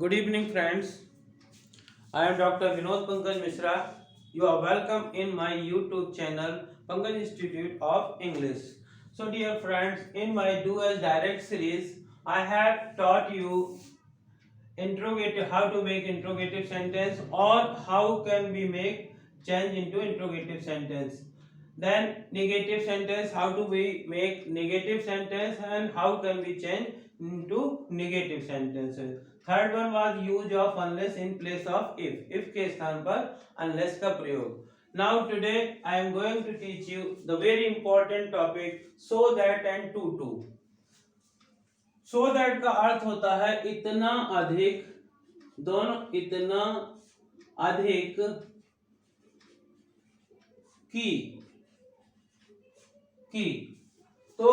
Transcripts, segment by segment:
Good evening, friends. I am Dr. Vinod Pankaj Mishra. You are welcome in my YouTube channel, Pankaj Institute of English. So, dear friends, in my Do as Direct series, I have taught you interrogative, how to make interrogative sentence or how can we make change into interrogative sentence. Then negative sentence, how do we make negative sentence and how can we change into negative sentences. Third one was use of unless in place of if के स्थान पर unless का प्रयोग. Now today I am going to teach you the very important topic so that and to. So that का अर्थ होता है इतना अधिक, दोनों इतना अधिक की तो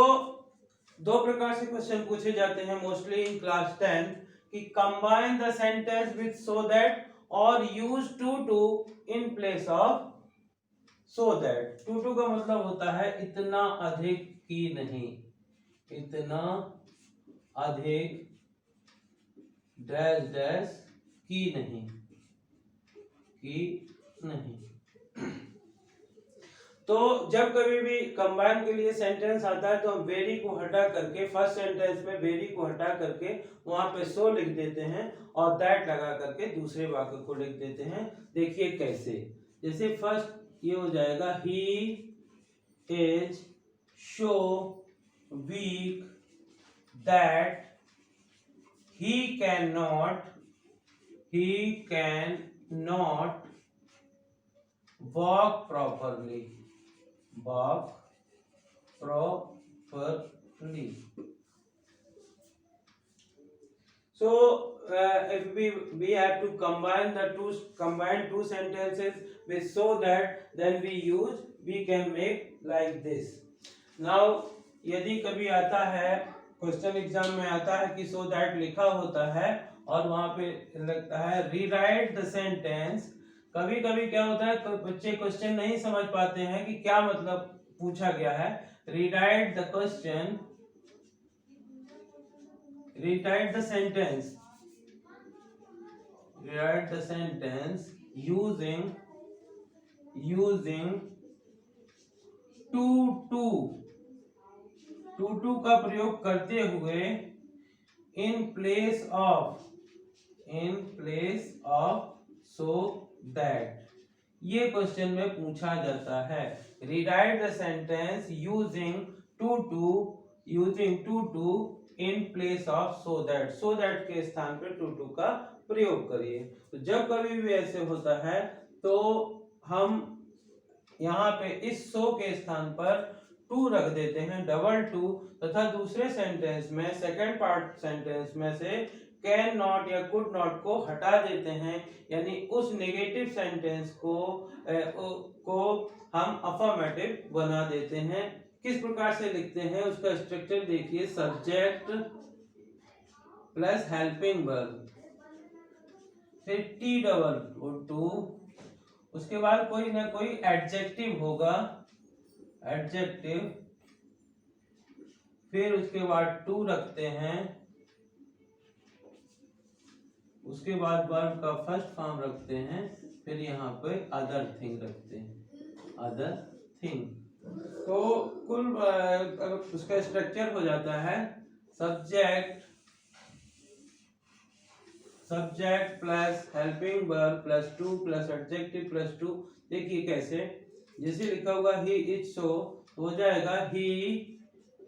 दो प्रकार से क्वेश्चन पूछे जाते हैं मोस्टली इन क्लास 10 कि combine the sentence with so that और use to in place of so that. To का मतलब होता है इतना अधिक की नहीं, इतना अधिक डैश डैश की नहीं. तो जब कभी भी कंबाइन के लिए सेंटेंस आता है तो हम वेरी को हटा करके फर्स्ट सेंटेंस में वेरी को हटा करके वहां पे सो लिख देते हैं और दैट लगा करके दूसरे वाक्य को लिख देते हैं. देखिए कैसे. जैसे फर्स्ट ये हो जाएगा he is so weak that he cannot walk properly. So if we have to combine two sentences with so that, then we can make like this. Now यदि कभी आता है क्वेश्चन एग्जाम में आता है कि सो दैट लिखा होता है और वहां पे लगता है रीराइट द सेंटेंस. कभी कभी क्या होता है बच्चे क्वेश्चन नहीं समझ पाते हैं कि क्या मतलब पूछा गया है. Rewrite the question, rewrite the sentence using too का प्रयोग करते हुए in place of so that. ये क्वेश्चन में पूछा जाता है. Rewrite the sentence using too in place of so that के स्थान पर टू का प्रयोग करिए. तो जब कभी भी ऐसे होता है तो हम यहाँ पे इस सो के स्थान पर टू रख देते हैं, डबल टू, तथा दूसरे सेंटेंस में सेकंड पार्ट सेंटेंस में से कैन नॉट या कुड नॉट को हटा देते हैं. यानी उस नेगेटिव सेंटेंस को हम अफर्मेटिव बना देते हैं. किस प्रकार से लिखते हैं उसका स्ट्रक्चर देखिए. सब्जेक्ट प्लस हेल्पिंग वर्ब, फिर टी डबल टू, उसके बाद कोई ना कोई एडजेक्टिव होगा, एडजेक्टिव, फिर उसके बाद टू रखते हैं, उसके बाद वर्ब का फर्स्ट फॉर्म रखते हैं, फिर यहाँ पे अदर थिंग रखते हैं, अदर थिंग. तो कुल उसका स्ट्रक्चर हो जाता है subject plus helping verb plus two plus adjective plus two. देखिए कैसे. जैसे लिखा होगा ही इज सो हो जाएगा ही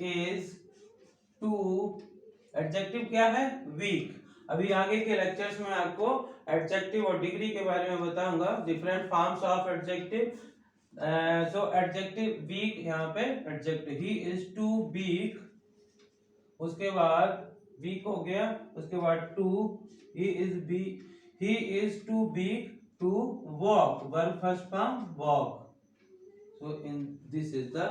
इज टू, एडजेक्टिव क्या है वीक. अभी आगे के लेक्चर्स में आपको एडजेक्टिव और डिग्री के बारे में बताऊंगा, different forms of adjective. So adjective weak, यहाँ पे adjective he is too weak, उसके बाद वीक हो गया, उसके बाद too, he is too weak to walk, verb first form walk. So this is the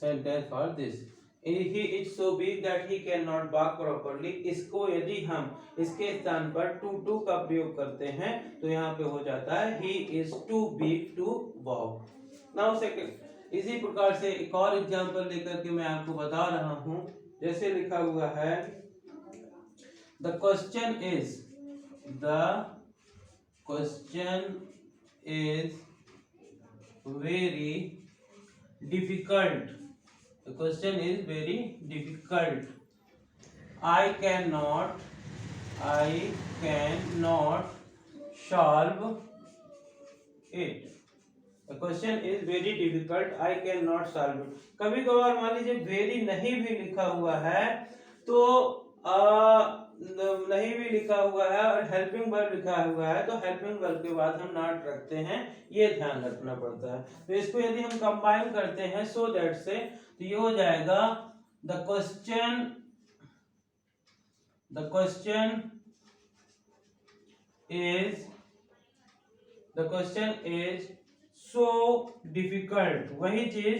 sentence for this. He is so big that he cannot walk properly. इसको यदि हम इसके स्थान पर टू का प्रयोग करते हैं तो यहाँ पे हो जाता है he is too big to walk. Now second, इसी प्रकार से एक और एग्जांपल लेकर के मैं आपको बता रहा हूँ. जैसे लिखा हुआ है The question is very difficult. The question is very difficult. I cannot solve it. The question is very difficult. I cannot solve it. कभी कभार मान लीजिए very नहीं भी लिखा हुआ है तो नहीं भी लिखा हुआ है और हेल्पिंग वर्ब लिखा हुआ है तो हेल्पिंग वर्ब के बाद हम नॉट रखते हैं, ये ध्यान रखना पड़ता है। तो इसको यदि हम कंबाइन करते हैं सो दैट से तो ये हो जाएगा the question is so difficult. वही चीज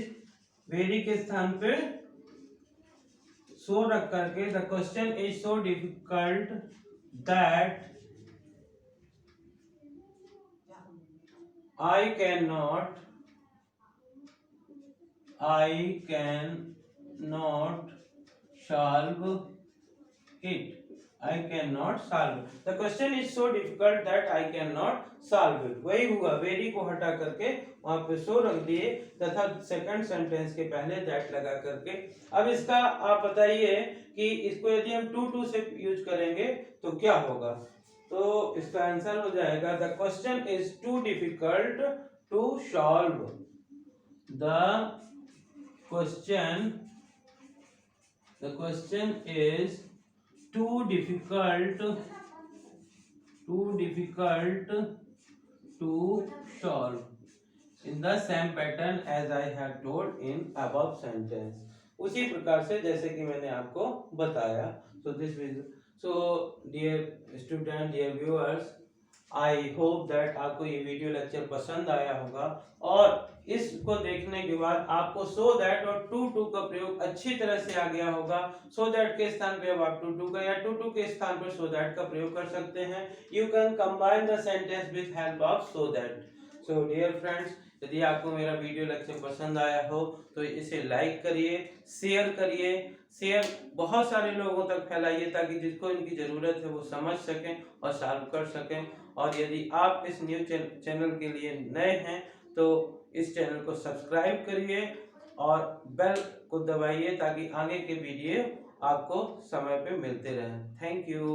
वेरी के स्थान पे सो रख करके the question is so difficult that I can not solve it. I cannot solve it. The question is so difficult that I cannot solve it. वही हुआ, very को हटा करके वहां पे सो रख दिए तथा सेकंड सेंटेंस के पहले दैट लगा करके। अब इसका आप बताइए कि इसको यदि हम टू से यूज करेंगे तो क्या होगा। तो इसका आंसर हो जाएगा the question is too difficult to solve. The question is too difficult to solve in the same pattern as I have told in above sentence। उसी प्रकार से जैसे कि मैंने आपको बताया। So dear student, dear viewers, I hope that आपको ये वीडियो लेक्चर पसंद आया होगा और इसको देखने के बाद आपको सो दैट और टू का प्रयोग अच्छी तरह से आ गया होगा। सो दैट के स्थान पे अब आप टू का या टू के स्थान पर सो दैट का प्रयोग कर सकते हैं। You can combine the sentence with help of so that. So dear friends, यदि आपको मेरा वीडियो लेक्चर पसंद आया हो तो इसे लाइक करिए, शेयर करिए, शेयर बहुत सारे लोगों तक फैलाइए ताकि जिसको इनकी जरूरत है वो समझ सकें और सॉल्व कर सकें। और यदि आप इस न्यू चैनल के लिए नए हैं तो इस चैनल को सब्सक्राइब करिए और बेल को दबाइए ताकि आगे के वीडियो आपको समय पे मिलते रहें। Thank you.